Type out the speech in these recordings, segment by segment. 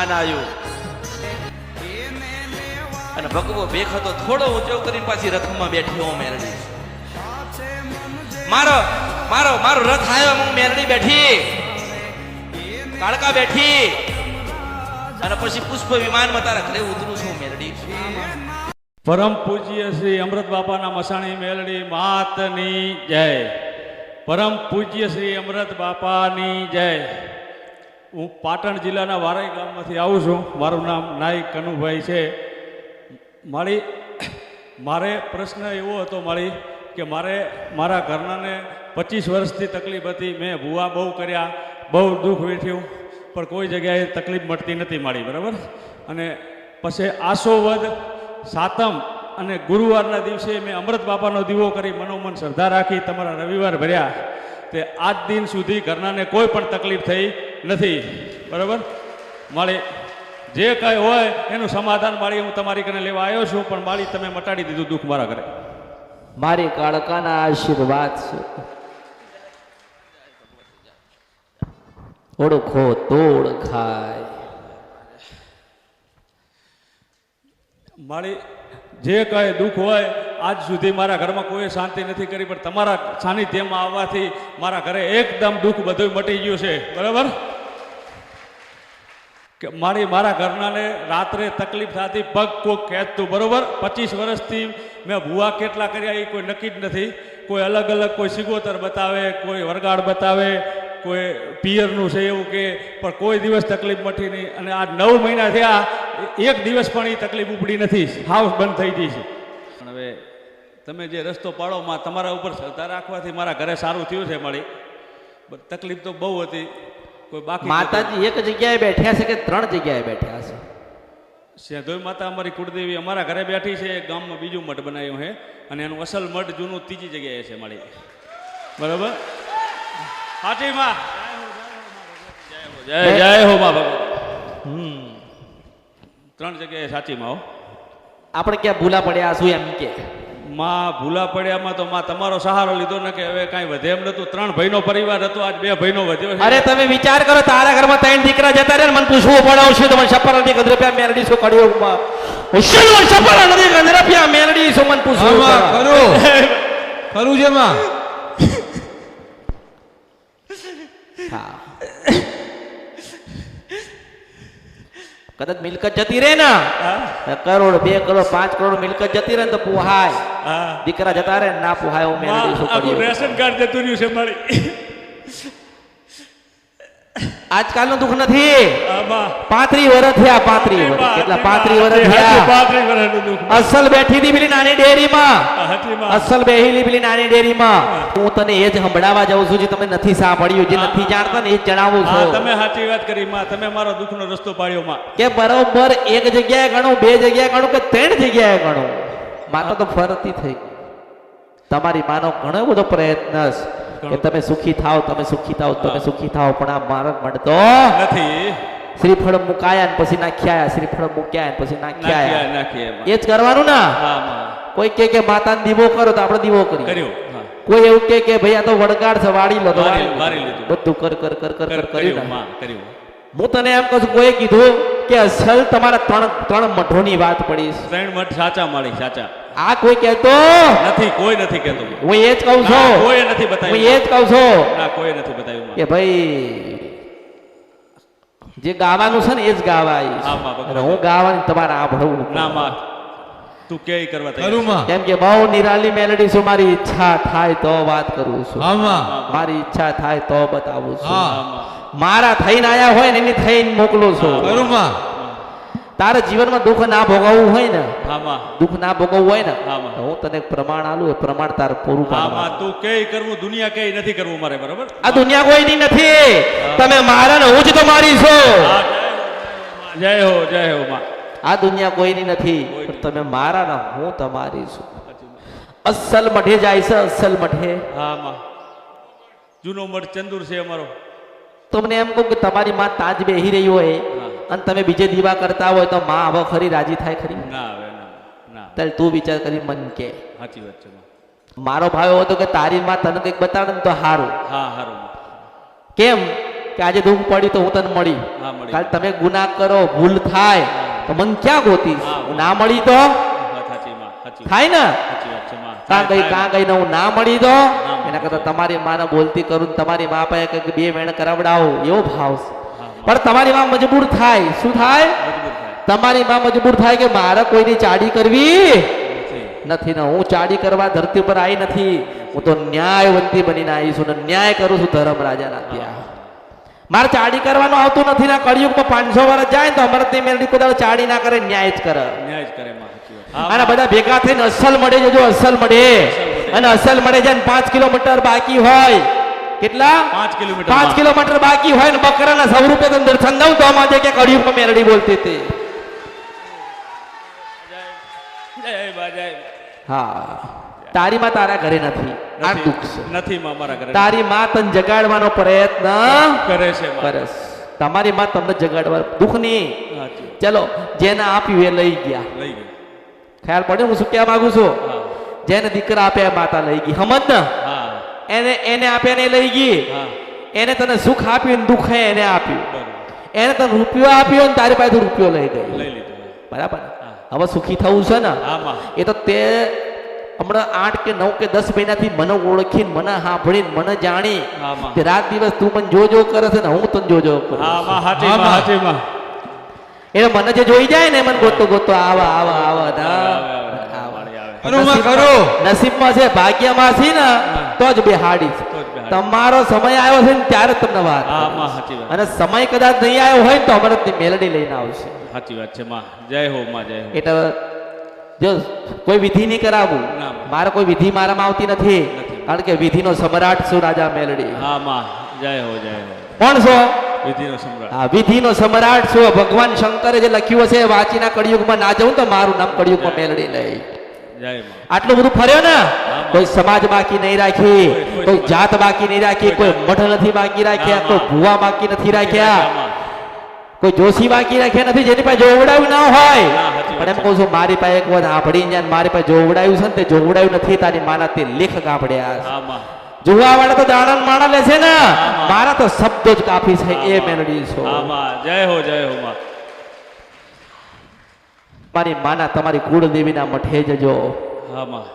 વિમાન આવ્યું અને ભગવો ભેખ હતો થોડો ઊંચો કરીને પાછી રથમાં બેઠી હું મેરડી મારો મારો મારો રથ આવ્યો હું મેરડી બેઠી કાળકા બેઠી અને પછી પુષ્પ વિમાનમાં તારા ઘરે ઉતરું છું મેરડી પરમ પૂજ્ય શ્રી અમૃત બાપાના મસાણી મેલડી માતની જય. પરમ પૂજ્ય શ્રી અમૃત બાપાની જય. હું પાટણ જિલ્લાના વારાઈ ગામમાંથી આવું છું. મારું નામ નાઈક કનુભાઈ છે. મારે પ્રશ્ન એવો હતો કે મારે મારા ઘરનાને 25 વર્ષથી તકલીફ હતી. મેં ભૂવા બહુ કર્યા, બહુ દુઃખ વેઠ્યું, પણ કોઈ જગ્યાએ તકલીફ મળતી નથી મારી, બરાબર. અને પછી આસોવદ સાતમ અને ગુરુવારના દિવસે મેં અમૃત બાપાનો દીવો કરી મનોમન શ્રદ્ધા રાખી તમારા રવિવાર ભર્યા. તે આજ દિન સુધી ઘરનાને કોઈ પણ તકલીફ થઈ નથી, બરાબર. મારી જે કંઈ હોય એનું સમાધાન મારી હું તમારી કને લેવા આવ્યો છું, પણ મારી તમે મટાડી દીધું દુઃખ મારા ઘરે. મારી કાળકાના આશીર્વાદ છે. ઓળખો તોડ ખાય. મારી જે કાંઈ દુઃખ હોય આજ સુધી મારા ઘરમાં કોઈ શાંતિ નથી કરી, પણ તમારા સાનિધ્યમાં આવવાથી મારા ઘરે એકદમ દુઃખ બધું મટી ગયું છે, બરાબર. કે મારા ઘરનાને રાત્રે તકલીફ થતી, પગ કોક ખેંચતું, બરાબર. 25 વર્ષથી મેં ભૂવા કેટલા કર્યા એ કોઈ નક્કી જ નથી. કોઈ અલગ અલગ, કોઈ સિગોતર બતાવે, કોઈ વરગાડ બતાવે, કોઈ પિયરનું છે એવું કે, પણ કોઈ દિવસ તકલીફ મટી નહીં. અને આ 9 મહિના થયા, એક દિવસ પણ એ તકલીફ ઉપડી નથી, હાઉસ બંધ થઈ ગઈ છે. પણ હવે તમે જે રસ્તો પાડો માં તમારા ઉપર શ્રદ્ધા રાખવાથી મારા ઘરે સારું થયું છે. મારી તકલીફ તો બહુ હતી. કોઈ બાકી માતાજી એક જગ્યાએ બેઠ્યા છે કે 3 જગ્યાએ બેઠ્યા છે? સેધોઈ માતા અમારી કુળદેવી અમારા ઘરે બેઠી છે. ગામમાં બીજું મઠ બનાવ્યું છે અને એનું અસલ મઠ જૂનું ત્રીજી જગ્યાએ છે મારી, બરાબર. હાજી માં જય જય હો માં ભગવાન. 3 જગ્યાએ સાચી માં હો. આપણે ક્યાં ભૂલા પડ્યા શું એમ કે માં ભૂલા પડ્યામાં તો માં તમારો સહારો લીધો ને કે હવે કાંઈ વધે એમ નતું. 3 ભાઈનો પરિવાર હતો, આજ 2 ભાઈનો વધ્યો છે. અરે તમે વિચાર કરો, તારા ઘરમાં 3 દીકરા જતા રહે, મને પૂછવું પડાવશું તો મને સપર નથી ગંધરપિયા મેલડી શું કર્યું? ઉશલ સપર નથી ગંધરપિયા મેલડી શું મને પૂછવું કરું છે માં. હા, કદાચ મિલકત જતી રહે ને, કરોડ 2 કરોડ 5 કરોડ મિલકત જતી રહે ને તો પોહાય. દીકરા જતા રહે ના પોહાય. હું મેલડી શું કર્યું? રેશન કાર્ડ જતું રહ્યું છે મારી. આજકાલનું દુઃખ નથી. 35 વર્ષ થયા. 35 વર્ષ કેટલા? 35 વર્ષ થયા. 35 વર્ષનું દુઃખ. અસલ બેઠી હતી પેલી નાની ડેરીમાં. અસલ બેહીલી પેલી નાની ડેરીમાં. હું તને એ જ સંભળાવા જાઉં છું જે તમે નથી સાંભળ્યું, જે નથી જાણતા ને એ જ જણાવું છું. તમે સાચી વાત કરી માં. તમે મારો દુઃખનો રસ્તો પાડ્યો માં. કે બરોબર એક જગ્યાએ ગણું, 2 જગ્યાએ ગણું કે 3 જગ્યાએ ગણું, માતા તો ફરતી થઈ ગઈ. તમારી માનો ઘણો બધો પ્રયત્ન કે તમે સુખી થાવ, તમે સુખી થાવ, તમે સુખી થાવ, પણ આ માર્ગ મળતો નથી. શ્રીફળ મુકાયા ને પછી નાખ્યા, શ્રીફળ મૂક્યા ને પછી નાખ્યા. નાખ્યા એ જ કરવાનું ને. કોઈ કે માતાને દીવો કરો તો આપણે દીવો કર્યો. કોઈ એવું કે ભાઈ આ તો વડગાડ છે, વાળી લો તો વાળી લીધું. બધું કર કર કર કર કર કર્યું. હું તને એમ કહું છું, કોઈ કીધું કે અસલ તમારા 3 મઠોની વાત પડી. 3 મઠ સાચા મારી, સાચા. આ કોઈ કહેતો નથી, કોઈ નથી કહેતો. હું એ જ કહું છું. કોઈ નથી બતાવ્યું. હું એ જ કહું છું. ના, કોઈ નથી બતાવ્યું કે ભાઈ જે ગાવાનું છે ને એ જ ગાવાય. હું ગાવાની તમારે આ ભણવું ના માં. તું કે કરવા કરું માં. કેમ કે બહુ નિરાલી મેલડી છું. મારી ઈચ્છા થાય તો વાત કરું છું. મારી ઈચ્છા થાય તો બતાવું છું. મારા થઈને આયા હોય ને એની થઈને મોકલું છું. કરું માં. તારે જીવનમાં દુઃખ ના ભોગવવું હોય ને, દુઃખ ના ભોગવવું હોય ને, હું તને પ્રમાણ આલું, એ પ્રમાણ તારે પૂરું પાડવાનું. તું કે કરવું, દુનિયા કે નથી કરવું મારે, બરાબર. આ દુનિયા કોઈની નથી. તમે મારા ને હું જ તો મારી છું. જય હો, જય હો માં. આ દુનિયા કોઈની નથી, પણ તમે મારા ને હું તમારી છું. અસલ મઠે જાય છે, અસલ મઠે. હા માં. જૂનો મઠ ચંદુર છે અમારો. તમને એમ કહું કે તમારી માં તાજ બેહી રહી હોય અને તમે બીજે દીવા કરતા હોય તો માં હવે ખરી રાજી થાય ખરી? ના આવે ના. ત્યારે તું વિચાર કરી મન કે. સાચી વાત છે. મારો ભાવ એવો હતો કે તારી માં તને કંઈક બતાડે ને તો હારું. હા, હારું. કેમ કે આજે દુઃખ પડ્યું તો હું તને મળી હા, મળી. કાલ તમે ગુનાહ કરો ભૂલ થાય તો મને ક્યાં ગોતીશ હા, હું ના મળી તો વાત સાચી માં, સાચી થાય ને સાચી વાત છે માં. કાં ગઈ ને હું ના મળી તો મળી. એના કરતા તમારી માને બોલતી કરું ને તમારી મા પાસે કંઈક બે વેણ કરાવડાવું એવો ભાવ છે પણ તમારી માં મજબૂર થાય શું થાય મજબૂર થાય. તમારી માં મજબૂર થાય કે મારે કોઈની ચાડી કરવી નથી. નથી ને હું ચાડી કરવા ધરતી પર આવી નથી હું તો ન્યાયવંતી બનીને આવી છું ને ન્યાય કરું છું ધર્મ રાજાના ત્યાં મારે ચાડી કરવાનું આવતું નથી ને કળિયુગમાં 500 વર્ષ જાય ને તો અમરતની મેલડી કોઈ ચાડી ના કરે ન્યાય જ કરે ન્યાય જ કરે માં, સાચી વાત. અને બધા ભેગા થઈને અસલ મળે જજો અસલ મળે અને અસલ મળે જાય ને 5 કિલોમીટર બાકી હોય કેટલા 5 કિલોમીટર 5 કિલોમીટર બાકી હોય ને બકરાના 100 રૂપિયા તને દર્શન દઉં તો આમાં કે કળિયુગમાં મેલડી બોલતી હતી જય બા, જય બા. હા તારી માં તારા ઘરે નથી આ દુઃખ છે નથી માં મારા ઘરે. તારી માં તને જગાડવાનો પ્રયત્ન કરે છે માં. કરે છે. તમારી માં તમને જગાડવા દુઃખ નહીં સાચી. ચલો જેને આપ્યું એ લઈ ગયા લઈ ગઈ. ખ્યાલ પડ્યો હું શું કહેવા માંગુ છું હા. જેને દીકરા આપ્યા એ માતા લઈ ગઈ સમજ ને હા. એને આપ્યા ને એ લઈ ગઈ હા. એને તને સુખ આપ્યું ને દુઃખ એને આપ્યું બરોબર. એને તને રૂપિયો આપ્યો ને તારી પાસે રૂપિયો લઈ ગઈ લઈ લીધું. બરાબર ને? હા. હવે સુખી થવું છે ને હા માં. એ તો તે હમણાં 8 કે 9 કે 10 મહિનાથી મને ઓળખીને મને સાંભળીને મને જાણી હા માં. તે રાત દિવસ તું મને જોજો કરે છે ને હું તને જોજો કરું હા છું. માં, સાચી હા માં, માં. સાચી માં. એટલે મને જે જોઈ જાય ને મને ગોતો ગોતો આવા આવા આવા આવે, ના આવે, આવે. વાળી આવે. ખરું માં ખરું નસીબમાં છે ભાગ્યમાં છે ને તો જ બેહાડી છે તો જ બેહાડી. તમારો સમય આવ્યો છે ને ત્યારે જ તમને વાત હા કરીશ. માં, સાચી વાત. અને સમય કદાચ નહીં આવ્યો હોય ને તો અમરતની મેલડી લઈને આવશે સાચી વાત છે માં. જય હો માં, જય હો. એટલે જો કોઈ વિધિ નહીં કરાવવું ના. મારે કોઈ વિધિ મારામાં આવતી નથી કારણ કે વિધિનો સમ્રાટ છું રાજા મેલડી હા માં, જય હો, જય હો. કોણ છો વિધિનો સમ્રાટ. હા વિધિનો સમ્રાટ છું ભગવાન શંકરે જે લખ્યું છે વાંચીના કળિયુગમાં ના જવું તો મારું નામ કળિયુગમાં મેલડી લઈ જય માં. આટલું બધું ફર્યો ને કોઈ સમાજ બાકી નહીં રાખી કોઈ જાત બાકી નહીં રાખી કોઈ મઠ નથી બાકી રાખ્યા કોઈ ભુવા બાકી નથી રાખ્યા કોઈ જોશી બાકી રાખ્યા નથી જેની પાસે જોવડાવ્યું ના હોય સાચી વાત પણ એમ કહું છું મારી પાસે એક વાર સાંભળી જાય મારી પાસે જોવડાવ્યું છે ને તે જોવડાવ્યું નથી તારી માના તે લેખ કાપડ્યા હા માં. જોવા વાળા તો દાણા માણા લેશે ને મારા તો શબ્દો જ કાફી છે એ મેલડી છો હા માં, જય હો, જય હો માં. મારી માના તમારી કુળદેવીના મઠે જજો હા માં.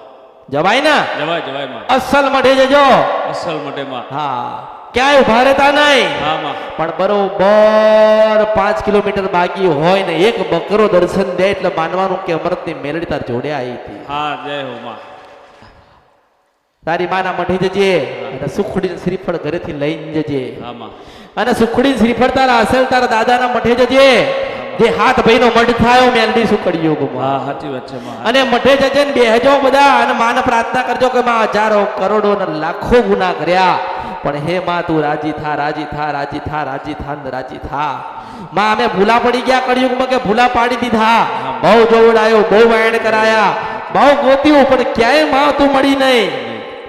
જવાય ને જવાય, જવાય માં. અસલ મઠે જજો અસલ માટે માં. હા ક્યાંય ઉભા રહેતા નહીં હા માં. પણ બરોબર 5 કિલોમીટર બાકી હોય ને એક બકરો દર્શન દે એટલે માનવાનું કે અમરતની મેલડી તાર જોડે આવી હતી હા, જય હો માં. તારી માના મઠે જજે અને સુખડી શ્રીફળ ઘરેથી લઈને જજે હા માં. અને સુખડી શ્રીફળ તારા અસલ તારા દાદાના મઠે જજે જે હાથ ભાઈનો મઢ થાય મેલડી સુખડી હા, યોગમાં સાચી વાત છે માં. અને મઠે જજે ને બેહજો બધા અને માને પ્રાર્થના કરજો કે માં હજારો કરોડો ને લાખો ગુના કર્યા પણ હે માં તું રાજી થા રાજી થા રાજી થા રાજી થા ને રાજી થા માં અમે ભૂલા પડી ગયા કળિયુગમાં કે ભૂલા પાડી દીધા બહુ જોવડાયો બહુ વાયણ કરાયા બહુ ગોત્યું પણ ક્યાંય માં તું મળી નહીં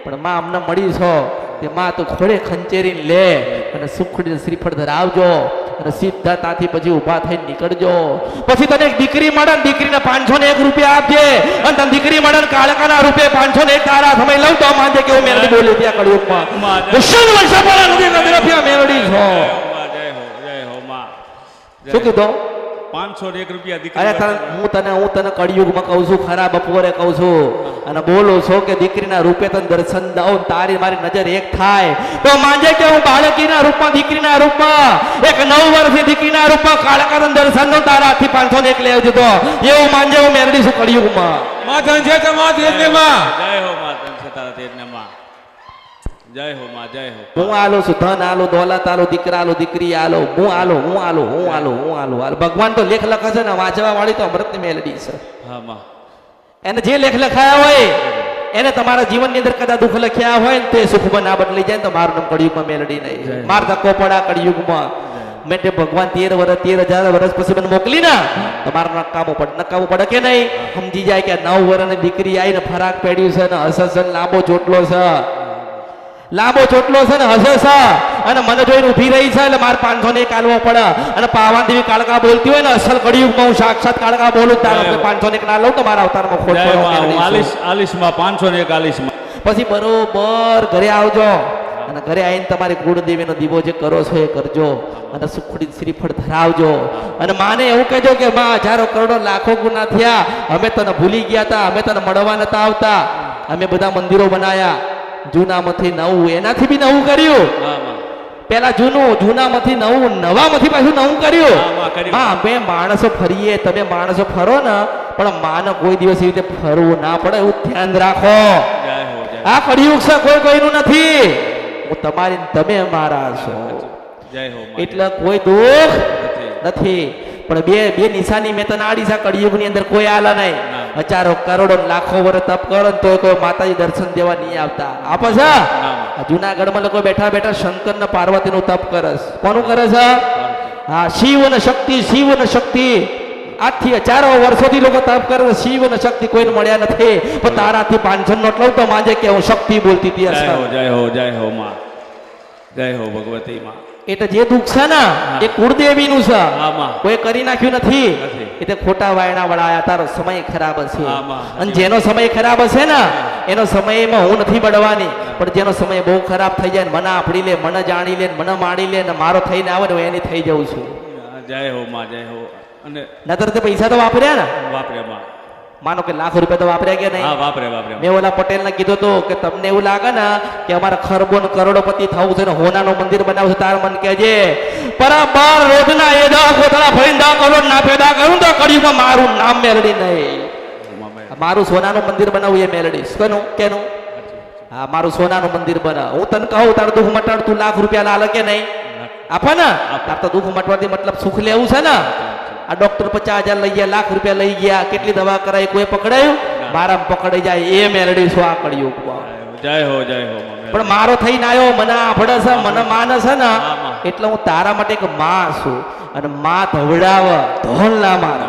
પણ માં અમને મળી છો તે માં તું ખોડે ખંચેરીને લે અને સુખડી શ્રીફળ ધરાવજો અને સીધા ત્યાંથી પછી ઊભા થઈને નીકળજો પછી તને એક દીકરી મળે ને દીકરીને 501 રૂપિયા આપજે અને તને દીકરી મળે ને કાળકાના રૂપે 501 તારા સમય લઉં તો માનજે કે હું મેલડી બોલી ત્યાં કળિયુગમાં વિષ્ણુ વંશપરા નદી નદરફિયા મેલડી છો જય હો, જય હો માં. જય શું કીધું 501 રૂપિયા અરે દીકરી. હું તને કળિયુગમાં કહું છું ખરા બપોરે કહું છું અને બોલું છો કે દીકરીના રૂપે તને દર્શન દઉં તારી મારી નજર એક થાય તો માનજે કે હું બાળકીના રૂપમાં દીકરીના રૂપમાં એક 9 વર્ષની દીકરીના રૂપમાં કાળકા તને દર્શન દઉં તારા હાથથી 501 લઈ આવજો તો એવું માનજે હું મેરડી છું કળિયુગમાં માં ધન છે તમારા તેજને માં જય હો માં, તન છે તારા તેજને માં. જય હો માં, જય હો. હું આલો છું ધન આલો દોલત આલો દીકરા આલો દીકરી આલો હું આલો હું આલો હું આલો હું આલો આલો ભગવાન તો લેખ લખે છે ને વાંચવા વાળી તો અમૃતની મેલડી છે હા માં. એને જે લેખ લખાયા હોય એને તમારા જીવનની અંદર કદાચ દુઃખ લખ્યા હોય ને તે સુખમાં ના બદલી જાય ને તો મારું નામ કળિયુગમાં મેલડી નહીં માર ધક્કો પડા કળિયુગમાં મેં તે ભગવાન 13,000 વર્ષ પછી મને મોકલી ને તો મારું નકામું પડે કે નહીં સમજી જાય કે 9 વર્ષની દીકરી આવીને ફરાક પેડ્યું છે ને હસે છે લાંબો ચોટલો છે ને હસે છે અને મને જોઈને ઊભી રહી છે એટલે મારે 501 આલવો પડે અને પાવાન દેવી કાળકા બોલતી હોય ને અસલ કળિયુગમાં હું સાક્ષાત કાળકા બોલું તારો 501 ના લઉં તો મારા અવતારમાં ખોટ જય માં, હું પડે આલીશ માં 501 આલીશ માં. પછી બરોબર ઘરે આવજો અને ઘરે આવીને તમારી કુળદેવીનો દીવો જે કરો છો એ કરજો અને સુખડી શ્રીફળ ધરાવજો અને માને એવું કહેજો કે માં હજારો કરોડો લાખો ગુના થયા, અમે તને ભૂલી ગયા હતા, અમે તને મળવા નતા આવતા, અમે બધા મંદિરો બનાયા જૂનામાંથી નવું, એનાથી બી નવું કર્યું. પેલા જૂનું, જૂનામાંથી નવું, નવામાંથી પાછું નવું કર્યું. માં અમે માણસો ફરીએ, તમે માણસો ફરો ને પણ માને કોઈ દિવસ એવી રીતે ફરવું ના પડે એવું ધ્યાન રાખો. આ કળિયુગ છે, કોઈ કોઈનું નથી. હું તમારી, તમે મારા છો, એટલે કોઈ દુઃખ નથી. પણ બે નિશાની મેં તને આડી છે કળિયુગની અંદર, કોઈ આલા નહીં. હજારો કરોડો લાખો વર્ષ તપ કરો ને તોય કોઈ માતાજી દર્શન દેવા નહીં આવતા. આપે છે જુનાગઢમાં લોકો બેઠા બેઠા શંકર ને પાર્વતી નું તપ કરે છે. કોનું કરે છે? હા, શિવ ને શક્તિ, શિવ ને શક્તિ. આજથી હજારો વર્ષોથી લોકો તપ કરે છે, શિવ ને શક્તિ કોઈને મળ્યા નથી. પણ તારાથી 500 નોટ લઉં તો માંજે કે હું શક્તિ બોલતી હતી. જય હો, જય હો માં, જય હો ભગવતી માં. એટલે જે દુઃખ છે ને એ કુળદેવીનું છે, કોઈ કરી નાખ્યું નથી. એટલે ખોટા વાયણા વળાયા, તારો સમય ખરાબ હશે. અને જેનો સમય ખરાબ હશે ને એનો સમયમાં હું નથી બળવાની, પણ જેનો સમય બહુ ખરાબ થઈ જાય, મને આપડી લે, મને જાણી લે, મને માણી લે, ને મારો થઈને આવે ને હું એની થઈ જાઉં છું. જય હો માં, જય હો. અને નતર તે પૈસા તો વાપર્યા ને, વાપર્યા માં. માનો કે લાખ રૂપિયા તો વાપર્યા કે નહીં? મેં ઓલા પટેલ ને કીધું તો કે તમને એવું લાગે ને કે અમારે ખરબો ને કરોડોપતિ થવું છે ને હોનાનું મંદિર બનાવવું છે, તાર મન કહેજે બરાબર રોજના એ 10 કોથળા ભરીને 10 કરોડ ના પેદા કરું તો કળિયુગમાં મારું નામ મેલડી નહીં. મારું સોનાનું મંદિર બનાવું એ મેલડી. કેનું કેનું? હા, મારું સોનાનું મંદિર બનાવ. હું તને કહું તારું દુઃખ મટાડ, તું લાખ રૂપિયા લાલે કે નહીં? આપે ને? તાર તો દુઃખ મટવાથી મતલબ સુખ લેવું છે ને. આ ડોક્ટર 50,000 લઈ ગયા, લાખ રૂપિયા લઈ ગયા, કેટલી દવા કરાઈ, કોઈ પકડાયું? મારા પકડાઈ જાય એ મેલડી છો આ કળિયુગમાં. જય હો, જય હો. પણ મારો થઈને આવ્યો, મને આભડે છે, મને માને છે ને, એટલે હું તારા માટે એક માં છું. અને માં ધવડાવ ધોલ ના મારે.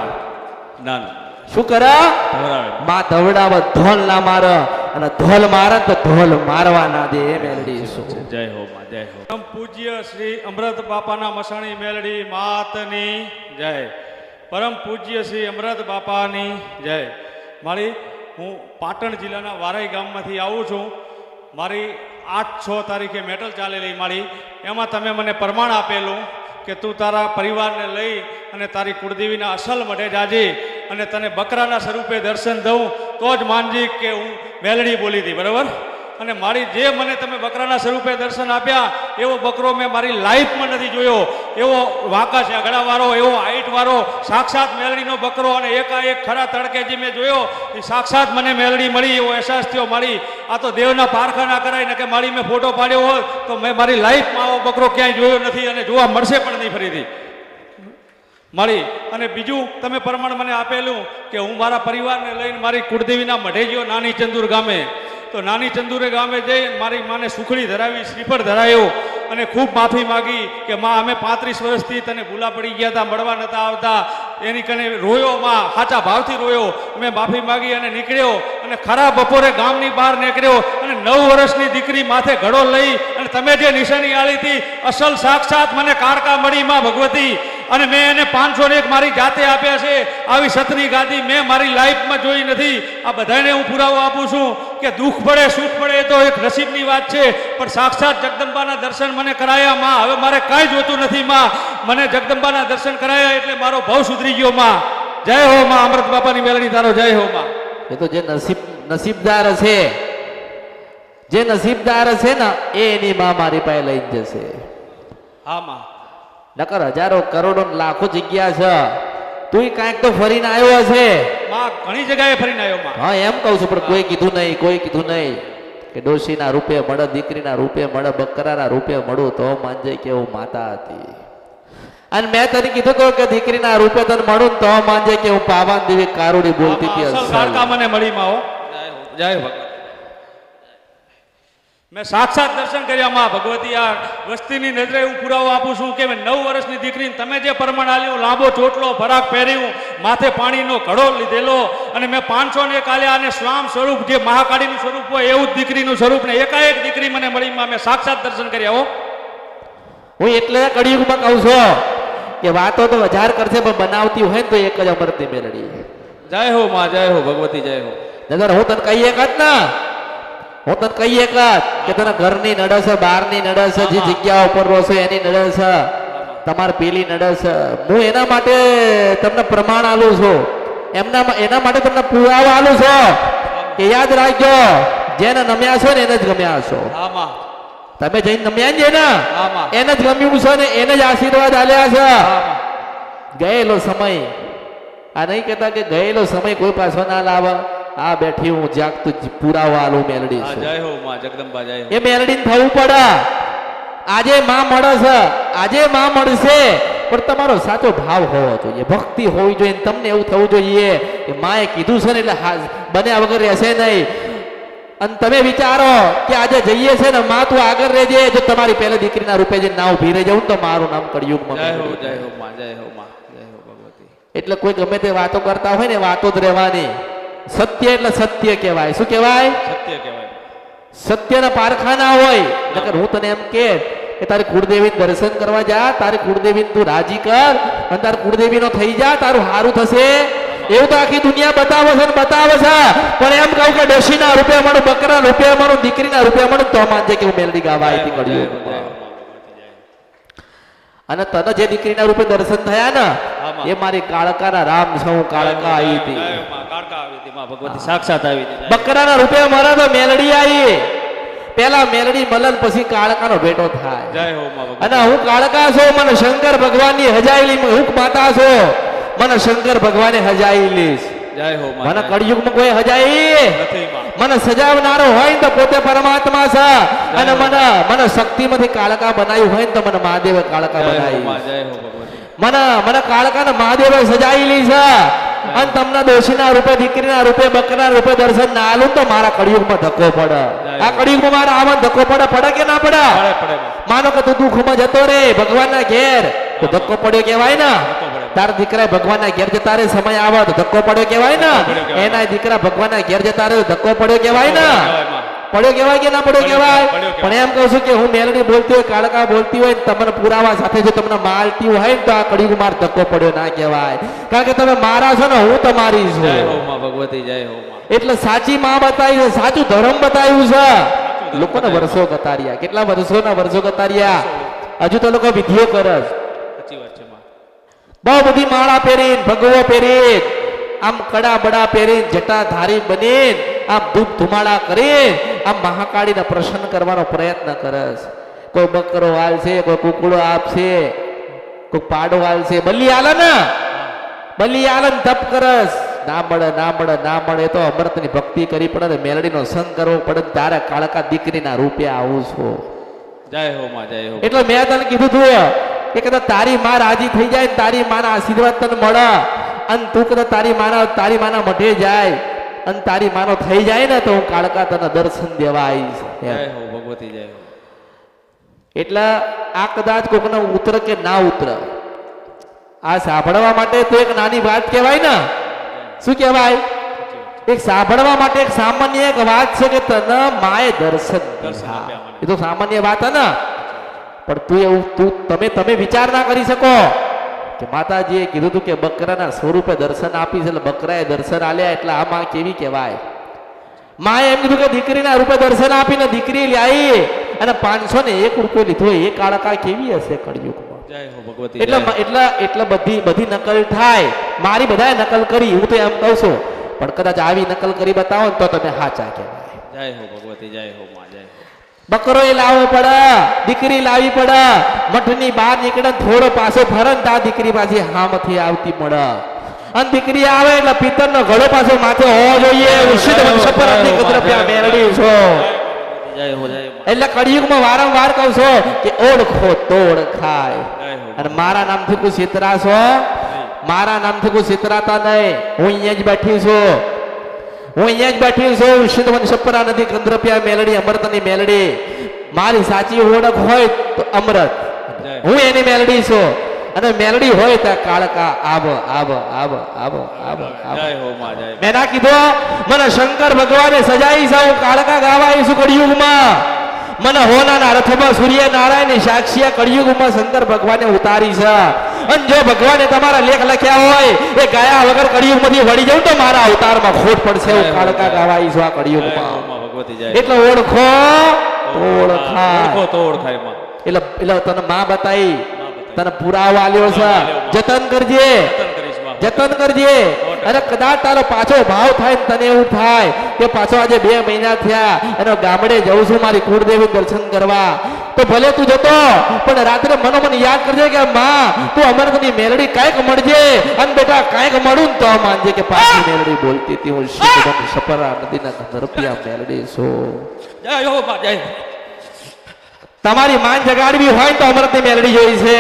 શું કરે? માં ધવડાવ ધોલ ના મારે, અને ધોલ મારે તો ધોલ મારવા ના દે એ મેલડી છું. જય હો માં, જય હો. પરમ પૂજ્ય શ્રી અમૃત બાપાના મસાણી મેલડી માતની જય. પરમ પૂજ્ય શ્રી અમૃત બાપાની જય. મારી હું પાટણ જિલ્લાના વારાઈ ગામમાંથી આવું છું. મારી 8-6 તારીખે મેટલ ચાલેલી મારી, એમાં તમે મને પ્રમાણ આપેલું કે તું તારા પરિવારને લઈ અને તારી કુળદેવીના અસલ મઢે જાજે અને તને બકરાના સ્વરૂપે દર્શન દઉં તો જ માનજી કે હું મેલડી બોલી હતી, બરાબર? અને મારી જે મને તમે બકરાના સ્વરૂપે દર્શન આપ્યા એવો બકરો મેં મારી લાઈફમાં નથી જોયો. એવો વાંકા છે અગડાવાળો, એવો હાઈટવાળો સાક્ષાત મેલડીનો બકરો, અને એકાએક ખરા તડકે જે મેં જોયો એ સાક્ષાત મને મેલડી મળી એવો અહેસાસ થયો. મારી આ તો દેવના પારખા ના કરાય ને કે મારી મેં ફોટો પાડ્યો હોત તો મેં મારી લાઈફમાં આવો બકરો ક્યાંય જોયો નથી અને જોવા મળશે પણ નહીં ફરીથી મળી. અને બીજું તમે પ્રમાણ મને આપેલું કે હું મારા પરિવારને લઈને મારી કુળદેવીના મઢે ગયો નાની ચંદુર ગામે. તો નાની ચંદુરે ગામે જઈ મારી માને સુખડી ધરાવી, શ્રીફળ ધરાયો અને ખૂબ માફી માગી કે માં અમે 35 વર્ષથી તને ભૂલા પડી ગયા હતા, મળવા નતા આવતા. એની કને રોયો, માં સાચા ભાવથી રોયો. મેં માફી માગી અને નીકળ્યો અને ખરા બપોરે ગામની બહાર નીકળ્યો અને 9 વર્ષની દીકરી માથે ઘડો લઈ અને તમે જે નિશાની આલી હતી અસલ સાક્ષાત મને કારકા મળી માં ભગવતી. અને મેં એને 501 મારી જાતે આપ્યા છે. આવી સતની ગાદી મેં મારી લાઈફમાં જોઈ નથી. આ બધાને હું પુરાવો આપું છું કે દુઃખ પડે સુખ પડે એ તો એક નસીબની વાત છે, પણ સાક્ષાત જગદંબાના દર્શન મને કરાયા માં. હવે મારે કાંઈ જોતું નથી માં, મને જગદંબાના દર્શન કરાયા એટલે મારો ભાવ સુધરી ગયો માં. જય હો માં, અમૃત બાપાની મેલડી તારો જય હો માં. એ તો જે નસીબદાર છે, જે નસીબદાર છે ને એની માં મારી પાસે લઈ જશે. હા માં, નકર હજારો કરોડો લાખો જગ્યા છે, તું કાંઈક તો ફરીને આવ્યો હશે માં. ઘણી જગ્યાએ ફરીને આવ્યો માં. હા એમ કહું છું, પણ કોઈ કીધું નહીં, કોઈ કીધું નહીં કે ડોશીના રૂપે મળે, દીકરીના રૂપે મળે, બકરાના રૂપે મળું તો માનજે કે હું માતા હતી. અને મેં તને કીધું તો કે દીકરીના રૂપે તને મળું તો માનજે કે હું પાવાન દેવી કારુડી બોલતી હતી. અસલ કારકા મને મળી માં. હો જય ભગવાન. મેં સાક્ષાત દર્શન કર્યા માં ભગવતી. આ વસ્તીની નજરે હું પુરાવો આપું છું કે મેં 9 વર્ષની દીકરીને તમે જે પ્રમાણ આલ્યું, લાંબો ચોટલો ફરાક પહેર્યું, માથે પાણીનો ઘડો લીધેલો, અને મેં 501 આલ્યા અને સ્વામ સ્વરૂપ જે મહાકાળીનું સ્વરૂપ હોય એવું જ દીકરીનું સ્વરૂપ ને એકાએક દીકરી મને મળી માં. મેં સાક્ષાત દર્શન કર્યા. હો હું એટલે કળિયુગમાં કહું છું કે વાતો તો 1000 કરશે પણ બનાવતી હોય ને તો એક જ અમૃતની મેલડી. જય હો માં, જય હો ભગવતી, જય હો. નગર હું તને કહી એક જ ના હું તને કહીએ કે તને ઘરની નડસ બહારની નડસ જે જગ્યા ઉપર રહો છો એની નડસ તમારે પેલી નડસ હું એના માટે તમને પ્રમાણ આલું છું એના માટે તમને પુરાવા આલું છું કે યાદ રાખજો જેને નમ્યા છો ને એને જ ગમ્યા છો તમે જઈને નમ્યા ને એને જ ગમ્યું છે ને એને જ આશીર્વાદ આલ્યા છે ગયેલો સમય આ નહીં કહેતા કે ગયેલો સમય કોઈ પાછો ના લાવે આ બેઠી હું જાગતું પુરાવો આલું મેલડી છું જય હો માં જગદંબા જય હો એ મેલડીને થવું પડે આજે માં મળે છે આજે માં મળશે પણ તમારો સાચો ભાવ હોવો જોઈએ ભક્તિ હોવી જોઈએ તમને એવું થવું જોઈએ કે માએ કીધું છે ને એટલે બન્યા વગર રહેશે નહીં અને તમે વિચારો કે આજે જઈએ છે ને માં તું આગળ રહેજે જો તમારી પહેલી દીકરીના રૂપે જે ના ઉભી રહી જાઉં તો મારું નામ કળિયુગમાં જય હો જય હો માં જય હો માં જય હો ભગવતી એટલે કોઈ ગમે તે વાતો કરતા હોય ને વાતો જ રહેવાની સત્ય એટલે સત્ય કહેવાય શું કહેવાય સત્ય કહેવાય સત્યના પારખાના હોય નકર હું તને એમ કે તારી કુળદેવી દર્શન કરવા જા તારી કુળદેવી તું રાજી કર અને તારી કુળદેવી નો થઈ જા તારું સારું થશે એવું તો આખી દુનિયા બતાવે છે ને બતાવે છે પણ એમ કહું કે ડોશીના રૂપિયા મળું બકરા રૂપિયા મળું દીકરીના રૂપિયા મળું તો માનજે કે હું મેલડી ગાવા આવી કર્યું અને તને જે દીકરીના રૂપે દર્શન થયા ને એ મારી કાળકાના રામ છે હું કાળકા આવી હતી ભગવતી સાક્ષાત આવી હતી બકરાના રૂપે મરે તો મેલડી આવી પેલા મેલડી મલન પછી કાળકાનો ભેટો થાય જય હો માં અને હું કાળકા છું મને શંકર ભગવાનની હજાયેલી હું માતા છું મને શંકર ભગવાને હજાયેલી જય હો માં મને કળિયુગમાં કોઈ હજાઈ નથી માં મને સજાવનારો હોય ને તો પોતે પરમાત્મા છે અને મને શક્તિમાંથી કાળકા બનાવ્યું હોય ને તો મને મહાદેવે કાળકા બનાવી જય હો ભગવતી મને કાળકાને મહાદેવે સજાયેલી છે અને તમને દોષીના રૂપે દીકરીના રૂપે બકરાના રૂપે દર્શન ના આલું તો મારા કળિયુગમાં ધક્કો પડે આ કળિયુગમાં મારા આમાં ધક્કો પડે કે ના પડે માનો કે તું દુઃખમાં જતો રે ભગવાનના ઘેર તો ધક્કો પડ્યો કહેવાય ને તારા દીકરા ભગવાનના ઘેર જતા રે સમય આવે તો ધક્કો પડ્યો કહેવાય ને એના દીકરા ભગવાનના ઘેર જતા રે તો ધક્કો પડ્યો કહેવાય ને પડ્યો કહેવાય કે ના પડ્યો કહેવાય પણ એમ કહું છું કે હું મેલડી બોલતી હોય કાળકા બોલતી હોય તમને પુરાવા સાથે જો તમને માલતી હોય ને તો આ કળિયુગ માર ધક્કો પડ્યો ના કહેવાય કારણ કે તમે મારા છો ને હું તમારી છું જય હો માં ભગવતી જય હો માં એટલે સાચી માં બતાવી છે સાચું ધર્મ બતાવ્યું છે લોકોને વર્ષો ગતાર્યા કેટલા વર્ષો ગતાર્યા હજુ તો લોકો વિધિઓ કરે સાચી વાત છે માં બહુ બધી માળા પહેરી ભગવો પહેરી આમ કડા બડા પહેરી જટા ધારી બની આમ ધૂપ ધુમાડા કરી આમ મહાકાળીને પ્રસન્ન કરવાનો પ્રયત્ન કરે કોઈ બકરો હાલશે કોઈ કુકડો આપશે કોઈ પાડો હાલશે બલી હાલે ને તપ કરસ ના મળે તો અમૃતની ભક્તિ કરી પડે મેલડીનો સંગ કરવો પડે તારે કાળકા દીકરીના રૂપે આવું છું જય હો માં જય હો એટલે મેં તને કીધું તું કે કદાચ તારી માં રાજી થઈ જાય તારી માના આશીર્વાદ તને મળે અને તું કદાચ તારી માના મઢે જાય અને તારી માનો થઈ જાય ને તો હું કાળકા તને દર્શન દેવા આવીશ જય હો ભગવતી જય હો એટલે આ કદાચ કોકને ઉતર કે ના ઉતર આ સાંભળવા માટે તો એક નાની વાત કહેવાય ને શું કહેવાય એક સાંભળવા માટે એક સામાન્ય એક વાત છે કે તને માએ દર્શન એ તો સામાન્ય વાત હે ને પણ તમે વિચાર ના કરી શકો કે માતાજીએ કીધું હતું કે બકરાના સ્વરૂપે દર્શન આપીશ એટલે બકરાએ દર્શન આલ્યા એટલે આ માં કેવી કહેવાય માએ એમ કીધું કે દીકરીના રૂપે દર્શન આપીને દીકરી લાવી અને 501 રૂપિયો લીધો એ કાળકા કેવી હશે કળિયુગમાં જય હો ભગવતી એટલે બધી નકલ થાય મારી બધાએ નકલ કરી હું તો એમ કહું છું પણ કદાચ આવી નકલ કરી બતાવો તો તમે સાચા કહેવાય જય હો ભગવતી જય હો માં જય હો બકરો એ લાવવો પડે દીકરી લાવી પડે મઠની બહાર નીકળે થોડો પાછો ફરે ને આ દીકરી પાછી હામથી આવતી મળે અને દીકરી આવે એટલે પિત્તરનો ઘડો પાછો માથે હોવો જોઈએ મેળવી છો એટલે કળિયુગમાં વારંવાર કહું છો કે ઓળખો તો ઓળખાય અને મારા નામથી કોઈ છેતરાશો મારા નામથી કોઈ છેતરાતા નહીં હું અહીંયા જ બેઠી છું શુદ્ધ વંશપરા નદી કંદ્રપ્યા મેલડી અમૃતની મેલડી મારી સાચી ઓળખ હોય તો અમૃત હું એની મેલડી છું અને મેલડી હોય તો કાળકા મેં ના કીધું મને શંકર ભગવાને સજાઈ છે હું કાળકા ગાવા આવીશું કળિયુગમાં મને હોનાના રથમાં સૂર્ય નારાયણ સાક્ષી કળિયુગમાં શંકર ભગવાને ઉતારી છે અને જો ભગવાને તમારા લેખ લખ્યા હોય એ ગાયા વગર કળિયુગમાંથી વળી જાઉં તો મારા અવતારમાં ખોટ પડશે એવું કાળકા ગાવાઈ છું આ કળિયુગમાં. ભગવતી જય એટલે ઓળખો ઓળખાય. ઓળખો તો ઓળખાય માં. એટલે તને માં બતાઈ તને પુરાવો આલ્યો છે. જતન કરજે જતન કરીશ માં. જતન કરજે. અને કદાચ તારો પાછો ભાવ થાય ને તને એવું થાય કે પાછો આજે 2 મહિના થયા અને ગામડે જઉં છું મારી કુળદેવી દર્શન કરવા, તો ભલે તું જતો પણ રાત્રે મનોમન યાદ કરજે કે માં તું અમરતની મેલડી કાંઈક મળજે અને બેટા કાંઈક મળું ને તો માનજે કે પાછી મેલડી બોલતી હતી હું શિવમ સપરા નદીના ધરપિયા મેલડી છું. જય હો માં જય. તમારી માન જગાડવી હોય તો અમરતની મેલડી જોઈ છે.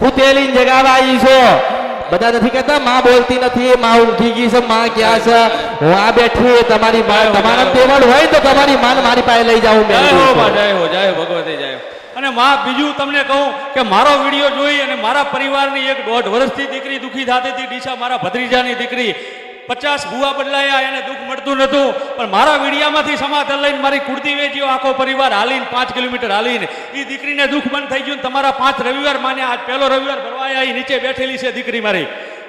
હું તેલી જગાવા આવી છું. બધા નથી કહેતા માં બોલતી નથી, માં ઊંઘી ગઈ છે, માં ક્યાં છે? હું આ બેઠી તમારી માં તમારા તેવડ હોય તો તમારી માન મારી પાસે લઈ જાઉં જય હો મેલડી. માં જય હો જય હો ભગવતી જય હો. અને માં બીજું તમને કહું કે મારો વિડીયો જોઈ અને મારા પરિવારની 1.5 વર્ષથી દીકરી દુખી થતી હતી, ડીસા મારા ભત્રીજાની દીકરી 50 ભૂવા બદલાયા, એને દુઃખ મળતું નતું, પણ મારા વિડીયામાંથી સમાધાન લઈને મારી કુર્તી વેચ્યો, આખો પરિવાર હાલીને 5 કિલોમીટર હાલીને એ દીકરીને દુઃખ બંધ થઈ ગયું. તમારા 5 રવિવાર માને આજ પહેલો રવિવાર ભરવાયા, એ નીચે બેઠેલી છે દીકરી મારી,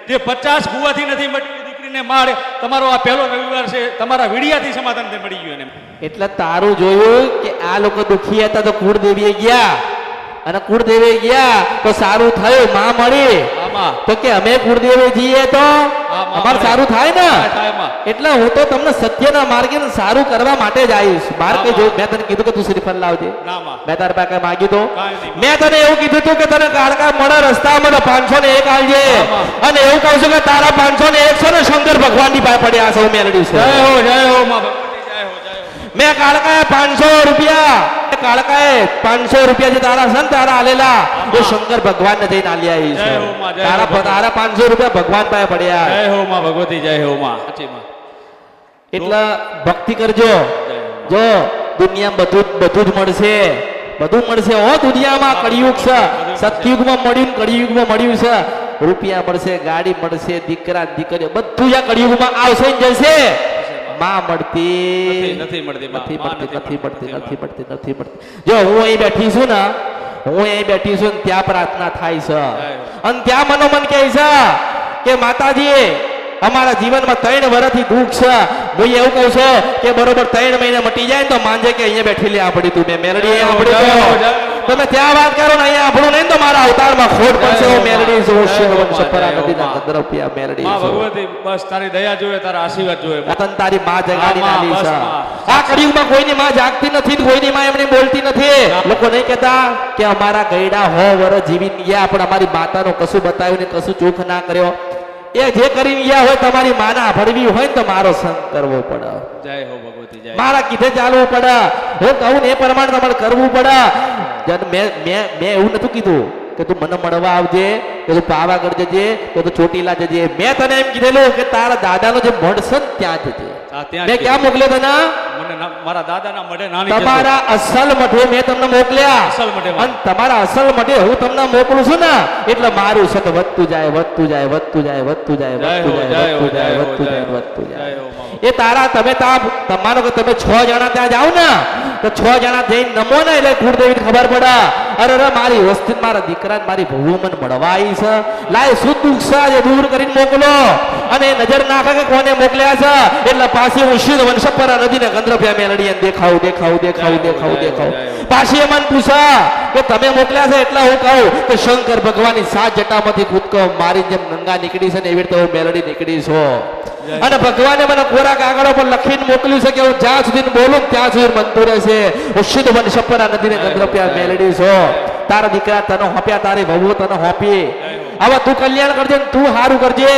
જે 50 ભૂવાથી નથી મળી દીકરીને મારે તમારો આ પહેલો રવિવાર છે, તમારા વિડીયાથી સમાધાન મળી ગયું એને. એટલે તારું જોયું કે આ લોકો દુખી હતા તો કુળદેવીએ ગયા અને કુળદેવી ગયા તો સારું થયું, માં મળી આમાં તો કે અમે કુળદેવી જઈએ તો અમાર સારું થાય ને. થાય માં. એટલે હું તો તમને સત્યના માર્ગે સારું કરવા માટે જ આવીશ. બાર કઈ જો મેં તને કીધું કે તું શ્રીફળ લાવજે, ના માં. મેં તારા પાસે માગ્યું તો કાંઈ નહીં. મેં તને એવું કીધું તું કે તને કાળકા મળે રસ્તામાં 501 આલજે, અને એવું કહું છું કે તારા 501 છે ને શંકર ભગવાનની પાસે પડ્યા છે. હું મેલડી છું. જય હો માં ભગવતી જય હો જય હો. મેં કાળકાએ 500 રૂપિયા કાળકાએ 500 રૂપિયા જે તારા છે ને તારા આલેલા એ શંકર ભગવાનને જઈને આલી આવી છે. જય હો માં, જય હો તારા 500 રૂપિયા ભગવાન પાસે પડ્યા. જય હો માં ભગવતી જય હો માં. સાચી માં. એટલે ભક્તિ કરજો. જય હો. જો દુનિયામાં બધું જ મળશે, બધું મળશે. હો દુનિયામાં કળિયુગ છે, સતયુગમાં મળ્યું ને કળિયુગમાં મળ્યું છે. રૂપિયા મળશે, ગાડી મળશે, દીકરા દીકરીઓ બધું આ કળિયુગમાં આવશે ને જશે. માં મળતી નથી મળતી માં. નથી માં મળતી નથી મળતી નથી મળતી નથી મળતી. જો હું અહીં બેઠી છું ને, હું અહીં બેઠી છું ને ત્યાં પ્રાર્થના થાય છે અને ત્યાં મનોમન કહે છે કે માતાજી અમારા જીવનમાં 3 વર્ષથી દુઃખ છે. હું એવું કહું છું કે બરોબર 3 મહિને મટી જાય ને તો માનજે કે અહીંયા બેઠેલી આપડી તું મેં મેલડી અહીંયા આપડી તો તમે ત્યાં વાત કરો ને અહીંયા આપણું નહીં તો મારા અવતારમાં ખોટ પડશે. હું મેલડી છું, શિવમ સપરા નદીના ગંધર્પિયા મેલડી માં છું. ભગવતી બસ તારી દયા જોવે, તારા આશીર્વાદ જોવે. વતન તારી માં જગાડી હા, નાલી બસ, છે. માં. આ કળિયુગમાં કોઈની માં જાગતી નથી, કોઈની માં એમની બોલતી નથી. લોકો નહીં કહેતા કે અમારા ગયડા 100 વર્ષ જીવીને ગયા પણ અમારી માતાનું કશું બતાવ્યું ને કશું ચોખ ના કર્યો. એ જે કરીને ગયા હોય તમારી માના ભરવી હોય ને તો મારો સંગ કરવો પડે, જય હો ભગવતી જય. મારા કીધે ચાલવું પડે. હું કહું ને એ પ્રમાણે તમારે કરવું પડે. મેં એવું નતું કીધું કે તું મને મળવા આવજે, કે તું પાવાગઢ જજે, કે તું ચોટીલા જજે. મેં તને એમ કીધેલું કે તારા દાદાનો જે મઢ છે ને ત્યાં જજે. હા, ત્યાં મેં જ ક્યાં મોકલ્યો તને? મને મારા દાદાના મઢે નાની તમારા અસલ મઢે મેં તમને મોકલ્યા. અસલ મઢે માં. અને તમારા અસલ મઢે હું તમને મોકલું છું ને એટલે મારું છે તો વધતું જાય વધતું જાય વધતું જાય વધતું જાય જય હો, વધતું જય જાય હો, વધતું જય જાય હો, વધતું જય જાય હો. વધતું જય જાય. હો માં. એ તારા તમે તમારો કે તમે 6 જણા ત્યાં જાઓ ને તો 6 જણા જઈને નમો ને એટલે કુળદેવીને ખબર પડે અરે અરે મારી વસ્તી મારા દીકરાને મારી બહુ મને મળવા આવી છે. લાય શું દુઃખ છે આજે દૂર કરીને મોકલો. અને નજર નાખે કે કોને મોકલ્યા છે એટલે પાછી હું શિર વંશપરા નદીને ગંધર્ભ્યા મેલડીને દેખાવું દેખાવું દેખાવું દેખાવું દેખાવું. પાછી એ મને પૂછા કે તમે મોકલ્યા છે એટલે હું કહું કે શંકર ભગવાનની 7 જટામાંથી કૂદકો મારી જેમ ગંગા નીકળી છે ને એવી રીતે હું મેલડી નીકળી છું. અને ભગવાને મને કોરા કાગળો પર લખીને મોકલ્યું છે કે હું જ્યાં સુધી બોલું ત્યાં સુધી બનતું રહેશે. હું સિદ્ધ વંશપરા નદીને ગંધર્ભ્યા મેલડી છું. તારા દીકરા તને હોપ્યા, તારી વહુ તને હોપી. હવે તું કલ્યાણ કરજે ને તું સારું કરજે.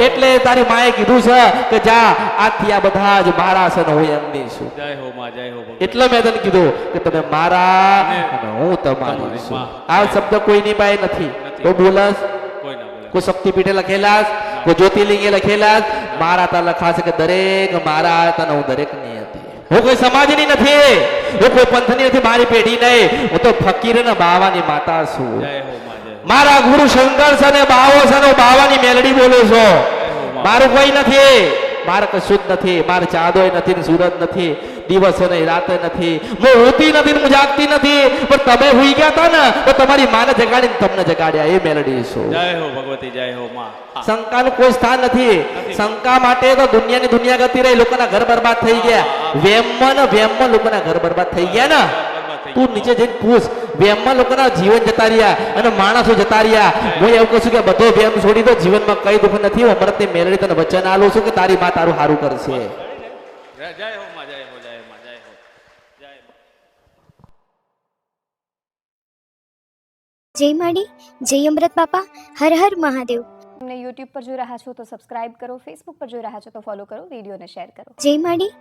એટલે તારી માએ કીધું છે કે જા આજથી આ બધા જ મારા છે ને હું એમની છું. જય હો માં જય હો ભગવતી. એટલે મેં તને કીધું કે તમે મારા અને હું તમારી છું. આ શબ્દ કોઈની પાસે નથી. કોઈ બોલસ, કોઈ ના બોલે. કોઈ શક્તિપીઠે લખેલા, કોઈ જ્યોતિર્લિંગે લખેલા. મારા તા લખાશે કે દરેક મારા તને હું દરેક ની હતી. હું કોઈ સમાજની નથી, હું કોઈ પંથની નથી, મારી પેઢી નહીં. હું તો ફકીર ને બાવાની માતા છું. જય હો માં જય. મારા ગુરુ શંકર છે ને બાવો છે ને હું બાવાની મેલડી બોલું છું. મારું કોઈ નથી. મારે કશું જ નથી, મારે ચાંદોય નથી ને સૂરજ નથી, દિવસો નહીં રાતે નથી, હું ઊંઘતી નથી ને હું જાગતી નથી, પણ તમે હુઈ ગયા હતા ને તો તમારી માને જગાડીને તમને જગાડ્યા. એ મેલડી છું. જય હો ભગવતી, જય હો માં. શંકાનું કોઈ સ્થાન નથી. શંકા માટે તો દુનિયાની દુનિયા ગતિ રહી, લોકોના ઘર બરબાદ થઈ ગયા. વેમમાં લોકોના ઘર બરબાદ થઈ ગયા ને. તું નીચે જઈને પૂછ, વેમમાં લોકોના જીવન જતા રહ્યા અને માણસો જતા રહ્યા. હું એવું કહું છું કે બધો વેમ છોડી દો, જીવનમાં કઈ દુઃખ નથી. હું અમૃતની મેલડી તને વચન આલું છું કે તારી માં તારું સારું કરશે. જય હો માં, જય હો, જય માં, જય હો, જય માં. જય માડી, જય અમૃત બાપા, હર હર મહાદેવ. તમને યુટ્યુબ પર જોઈ રહ્યા છો તો સબસ્ક્રાઇબ કરો, ફેસબુક પર જોઈ રહ્યા છો તો ફોલો કરો, વિડીયોને શેર કરો. જય માડી.